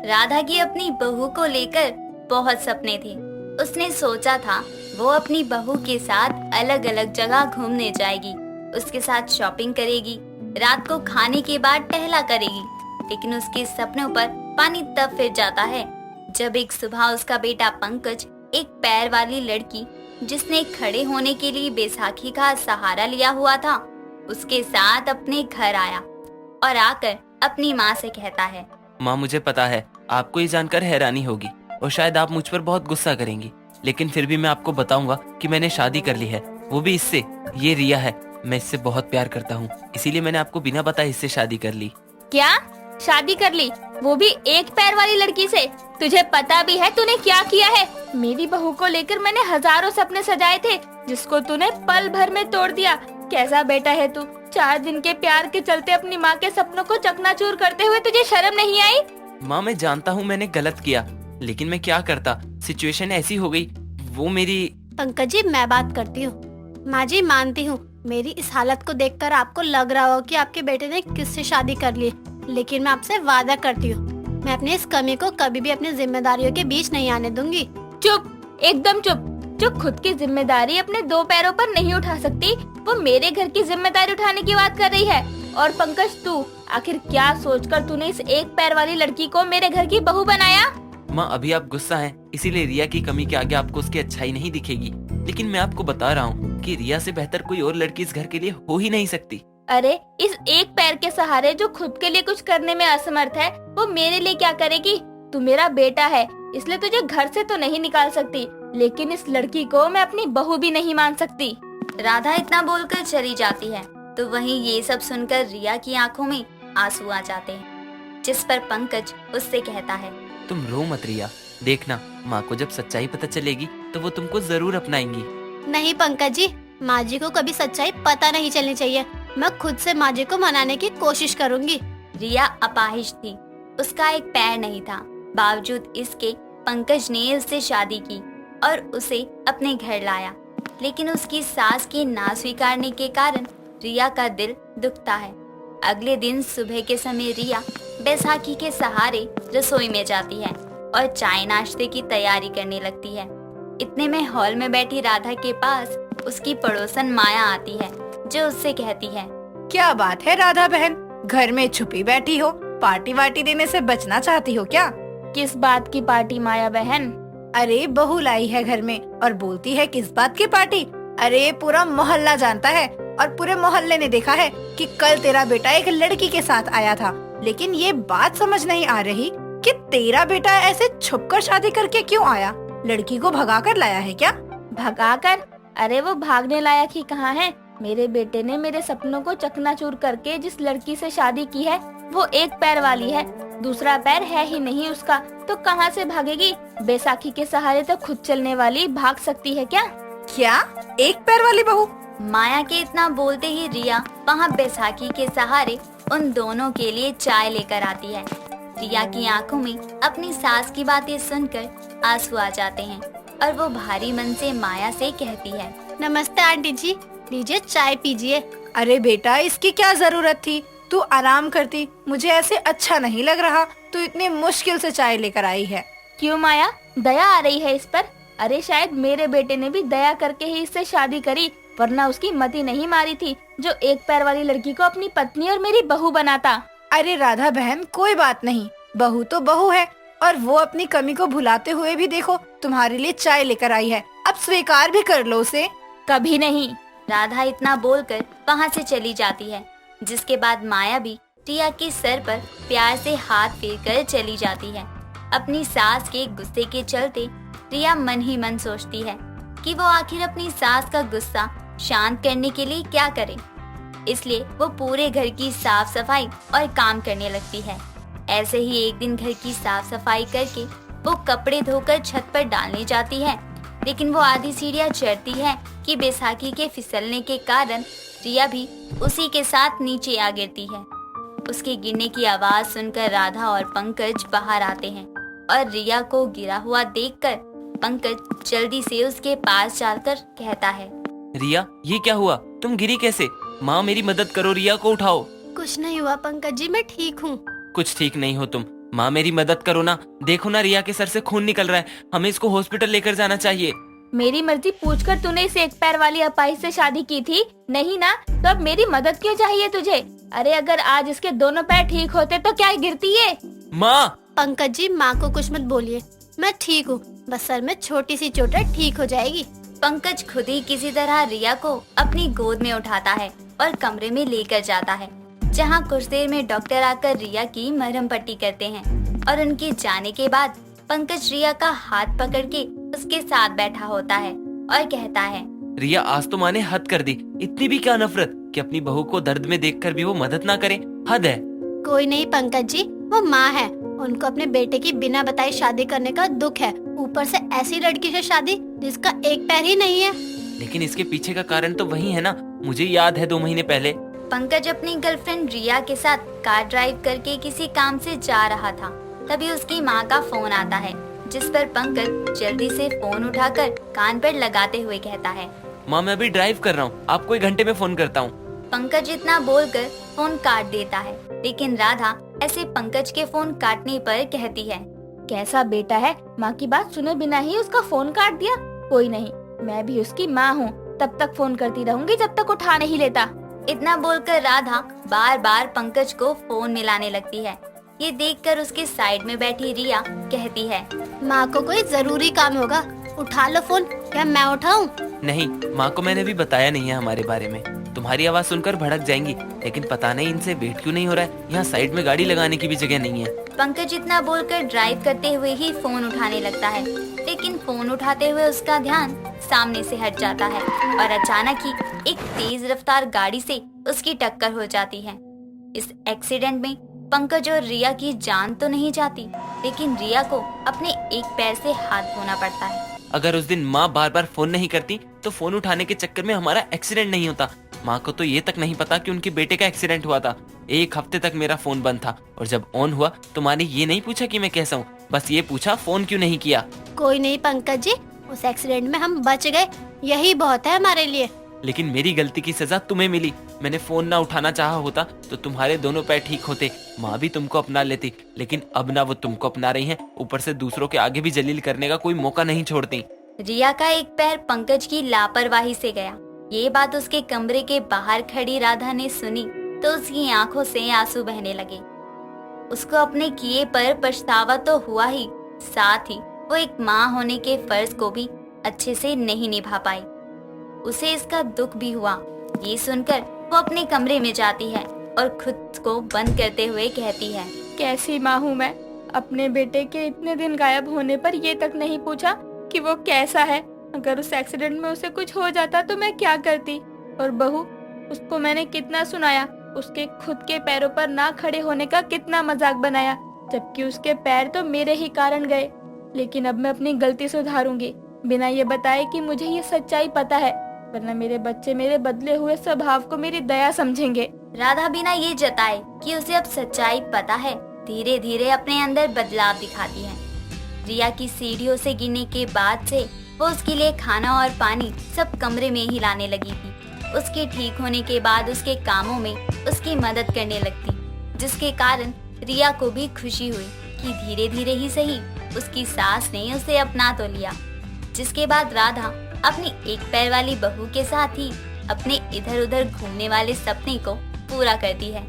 राधा की अपनी बहू को लेकर बहुत सपने थे। उसने सोचा था वो अपनी बहू के साथ अलग अलग जगह घूमने जाएगी, उसके साथ शॉपिंग करेगी, रात को खाने के बाद टहला करेगी। लेकिन उसके सपनों पर पानी तब फिर जाता है जब एक सुबह उसका बेटा पंकज एक पैर वाली लड़की, जिसने खड़े होने के लिए बैसाखी का सहारा लिया हुआ था, उसके साथ अपने घर आया और आकर अपनी माँ से कहता है, माँ, मुझे पता है आपको ये जानकर हैरानी होगी और शायद आप मुझ पर बहुत गुस्सा करेंगी, लेकिन फिर भी मैं आपको बताऊंगा कि मैंने शादी कर ली है, वो भी इससे। ये रिया है, मैं इससे बहुत प्यार करता हूँ, इसीलिए मैंने आपको बिना बताए इससे शादी कर ली। क्या शादी कर ली, वो भी एक पैर वाली लड़की से? तुझे पता भी है तूने क्या किया है? मेरी बहू को लेकर मैंने हजारों सपने सजाए थे, जिसको तूने पल भर में तोड़ दिया। कैसा बेटा है तू? 4 दिन के प्यार के चलते अपनी माँ के सपनों को चकनाचूर करते हुए तुझे शर्म नहीं आई? माँ, मैं जानता हूँ मैंने गलत किया, लेकिन मैं क्या करता, सिचुएशन ऐसी हो गई। वो मेरी पंकज जी, मैं बात करती हूँ। माँ जी, मानती हूँ मेरी इस हालत को देखकर आपको लग रहा हो कि आपके बेटे ने किससे शादी कर ली, लेकिन मैं आपसे वादा करती हूँ मैं अपनी इस कमी को कभी भी अपनी जिम्मेदारियों के बीच नहीं आने दूंगी। चुप, एकदम चुप। जो खुद की जिम्मेदारी अपने 2 पैरों पर नहीं उठा सकती, वो मेरे घर की जिम्मेदारी उठाने की बात कर रही है। और पंकज, तू आखिर क्या सोचकर तूने इस एक पैर वाली लड़की को मेरे घर की बहू बनाया? माँ, अभी आप गुस्सा हैं, इसीलिए रिया की कमी के आगे आपको उसकी अच्छाई नहीं दिखेगी, लेकिन मैं आपको बता रहा हूँ कि रिया से बेहतर कोई और लड़की इस घर के लिए हो ही नहीं सकती। अरे, इस एक पैर के सहारे जो खुद के लिए कुछ करने में असमर्थ है, वो मेरे लिए क्या करेगी? तू मेरा बेटा है, इसलिए तुझे घर से तो नहीं निकाल सकती, लेकिन इस लड़की को मैं अपनी बहू भी नहीं मान सकती। राधा इतना बोलकर चली जाती है तो वहीं ये सब सुनकर रिया की आंखों में आंसू आ जाते हैं, जिस पर पंकज उससे कहता है, तुम रो मत रिया, देखना माँ को जब सच्चाई पता चलेगी तो वो तुमको जरूर अपनाएंगी। नहीं पंकज जी, माँ जी को कभी सच्चाई पता नहीं चलनी चाहिए। मैं खुद से माँ जी को मनाने की कोशिश करूँगी। रिया अपाहिज थी, उसका एक पैर नहीं था, बावजूद इसके पंकज ने उससे शादी की और उसे अपने घर लाया। लेकिन उसकी सास के ना स्वीकारने के कारण रिया का दिल दुखता है। अगले दिन सुबह के समय रिया बैसाखी के सहारे रसोई में जाती है और चाय नाश्ते की तैयारी करने लगती है। इतने में हॉल में बैठी राधा के पास उसकी पड़ोसन माया आती है, जो उससे कहती है, क्या बात है राधा बहन, घर में छुपी बैठी हो, पार्टी वार्टी देने से बचना चाहती हो क्या? किस बात की पार्टी माया बहन? अरे, बहू लाई है घर में और बोलती है किस बात की पार्टी? अरे, पूरा मोहल्ला जानता है और पूरे मोहल्ले ने देखा है कि कल तेरा बेटा एक लड़की के साथ आया था, लेकिन ये बात समझ नहीं आ रही कि तेरा बेटा ऐसे छुपकर शादी करके क्यों आया? लड़की को भगा कर लाया है क्या? भगाकर? अरे, वो भागने लायक ही कहाँ है। मेरे बेटे ने मेरे सपनों को चकनाचूर करके जिस लड़की से शादी की है, वो एक पैर वाली है, दूसरा पैर है ही नहीं उसका, तो कहाँ से भागेगी? बैसाखी के सहारे तो खुद चलने वाली भाग सकती है क्या? क्या एक पैर वाली बहू? माया के इतना बोलते ही रिया वहाँ बैसाखी के सहारे उन दोनों के लिए चाय लेकर आती है। रिया की आंखों में अपनी सास की बातें सुनकर आंसू आ जाते हैं और वो भारी मन से माया से कहती है, नमस्ते आंटी जी, लीजिए चाय पीजिए। अरे बेटा, इसकी क्या जरूरत थी? तू आराम करती, मुझे ऐसे अच्छा नहीं लग रहा। तू इतनी मुश्किल से चाय लेकर आई है। क्यों माया, दया आ रही है इस पर? अरे, शायद मेरे बेटे ने भी दया करके ही इससे शादी करी, वरना उसकी मति नहीं मारी थी जो एक पैर वाली लड़की को अपनी पत्नी और मेरी बहू बनाता। अरे राधा बहन, कोई बात नहीं, बहू तो बहू है और वो अपनी कमी को भुलाते हुए भी देखो तुम्हारे लिए चाय लेकर आई है। अब स्वीकार भी कर लो उसे। कभी नहीं। राधा इतना बोलकर वहाँ से चली जाती है, जिसके बाद माया भी रिया के सर पर प्यार से हाथ फेरकर चली जाती है। अपनी सास के गुस्से के चलते रिया मन ही मन सोचती है कि वो आखिर अपनी सास का गुस्सा शांत करने के लिए क्या करे। इसलिए वो पूरे घर की साफ सफाई और काम करने लगती है। ऐसे ही एक दिन घर की साफ सफाई करके वो कपड़े धोकर छत पर डालने जाती है, लेकिन वो आधी सीढ़ियाँ चढ़ती है कि बैसाखी के फिसलने के कारण रिया भी उसी के साथ नीचे आ गिरती है। उसके गिरने की आवाज सुनकर राधा और पंकज बाहर आते हैं और रिया को गिरा हुआ देखकर पंकज जल्दी से उसके पास जाकर कहता है, रिया, ये क्या हुआ? तुम गिरी कैसे? माँ, मेरी मदद करो, रिया को उठाओ। कुछ नहीं हुआ पंकज जी, मैं ठीक हूँ। कुछ ठीक नहीं हो तुम, माँ मेरी मदद करो ना, देखो ना रिया के सर से खून निकल रहा है, हमें इसको हॉस्पिटल लेकर जाना चाहिए। मेरी मर्जी पूछकर तूने इस एक पैर वाली अपाहिज से शादी की थी, नहीं ना? तो अब मेरी मदद क्यों चाहिए तुझे? अरे अगर आज इसके दोनों पैर ठीक होते तो क्या गिरती है? माँ! पंकज जी, माँ को कुछ मत बोलिए, मैं ठीक हूँ, बस सर में छोटी सी चोट है, ठीक हो जाएगी। पंकज खुद ही किसी तरह रिया को अपनी गोद में उठाता है और कमरे में लेकर जाता है, जहाँ कुछ देर में डॉक्टर आकर रिया की मरहम पट्टी करते हैं और उनके जाने के बाद पंकज रिया का हाथ पकड़ के उसके साथ बैठा होता है और कहता है, रिया आज तो माँ ने हद कर दी, इतनी भी क्या नफरत कि अपनी बहू को दर्द में देखकर भी वो मदद ना करे, हद है। कोई नहीं पंकज जी, वो माँ है, उनको अपने बेटे की बिना बताए शादी करने का दुख है, ऊपर से ऐसी लड़की से शादी जिसका एक पैर ही नहीं है। लेकिन इसके पीछे का कारण तो वही है ना, मुझे याद है 2 महीने पहले। पंकज अपनी गर्लफ्रेंड रिया के साथ कार ड्राइव करके किसी काम से जा रहा था, तभी उसकी माँ का फोन आता है, जिस पर पंकज जल्दी से फोन उठाकर कान पर लगाते हुए कहता है, माँ मैं अभी ड्राइव कर रहा हूँ, आपको 1 घंटे में फोन करता हूँ। पंकज इतना बोलकर फोन काट देता है, लेकिन राधा ऐसे पंकज के फोन काटने पर कहती है, कैसा बेटा है, माँ की बात सुने बिना ही उसका फोन काट दिया। कोई नहीं, मैं भी उसकी माँ हूँ, तब तक फोन करती रहूंगी जब तक उठा नहीं लेता। इतना बोलकर राधा बार बार पंकज को फोन मिलाने लगती है। ये देखकर उसके साइड में बैठी रिया कहती है, माँ को कोई जरूरी काम होगा, उठा लो फोन, क्या मैं उठाऊं? नहीं, माँ को मैंने भी बताया नहीं है हमारे बारे में, तुम्हारी आवाज सुनकर भड़क जाएंगी, लेकिन पता नहीं इनसे वेट क्यों नहीं हो रहा है, यहाँ साइड में गाड़ी लगाने की भी जगह नहीं है। पंकज इतना बोलकर ड्राइव करते हुए ही फोन उठाने लगता है, लेकिन फोन उठाते हुए उसका ध्यान सामने से हट जाता है और अचानक ही एक तेज रफ्तार गाड़ी से उसकी टक्कर हो जाती है। इस एक्सीडेंट में पंकज और रिया की जान तो नहीं जाती, लेकिन रिया को अपने एक पैर से हाथ धोना पड़ता है। अगर उस दिन माँ बार बार फोन नहीं करती तो फोन उठाने के चक्कर में हमारा एक्सीडेंट नहीं होता। माँ को तो ये तक नहीं पता कि उनके बेटे का एक्सीडेंट हुआ था। 1 हफ्ते तक मेरा फोन बंद था और जब ऑन हुआ तो माँ ने ये नहीं पूछा कि मैं कैसा हूँ, बस ये पूछा फोन क्यों नहीं किया। कोई नहीं पंकज जी, उस एक्सीडेंट में हम बच गए, यही बहुत है हमारे लिए। लेकिन मेरी गलती की सजा तुम्हें मिली, मैंने फोन ना उठाना चाहा होता तो तुम्हारे दोनों पैर ठीक होते, माँ भी तुमको अपना लेती, लेकिन अब ना वो तुमको अपना रही हैं, ऊपर से दूसरों के आगे भी जलील करने का कोई मौका नहीं छोड़ती। रिया का एक पैर पंकज की लापरवाही से गया। ये बात उसके कमरे के बाहर खड़ी राधा ने सुनी तो उसकी आंखों से आंसू बहने लगे। उसको अपने किए पर पछतावा तो हुआ ही, साथ ही वो एक माँ होने के फर्ज को भी अच्छे से नहीं निभा पाई। उसे इसका दुख भी हुआ। ये सुनकर वो अपने कमरे में जाती है और खुद को बंद करते हुए कहती है, कैसी माँ हूँ मैं, अपने बेटे के इतने दिन गायब होने पर ये तक नहीं पूछा कि वो कैसा है। अगर उस एक्सीडेंट में उसे कुछ हो जाता तो मैं क्या करती। और बहू, उसको मैंने कितना सुनाया, उसके खुद के पैरों पर ना खड़े होने का कितना मजाक बनाया, जबकि उसके पैर तो मेरे ही कारण गए। लेकिन अब मैं अपनी गलती सुधारूंगी, बिना ये बताए कि मुझे ये सच्चाई पता है, वरना मेरे बच्चे मेरे बदले हुए स्वभाव को मेरी दया समझेंगे। राधा बिना ये जताए कि उसे अब सच्चाई पता है, धीरे धीरे अपने अंदर बदलाव दिखाती है। रिया की सीढ़ियों से गिरने के बाद से वो उसके लिए खाना और पानी सब कमरे में ही लाने लगी थी। उसके ठीक होने के बाद उसके कामों में उसकी मदद करने लगती, जिसके कारण रिया को भी खुशी हुई कि धीरे धीरे ही सही उसकी सास ने उसे अपना तो लिया। जिसके बाद राधा अपनी एक पैर वाली बहू के साथ ही अपने इधर उधर घूमने वाले सपने को पूरा करती है।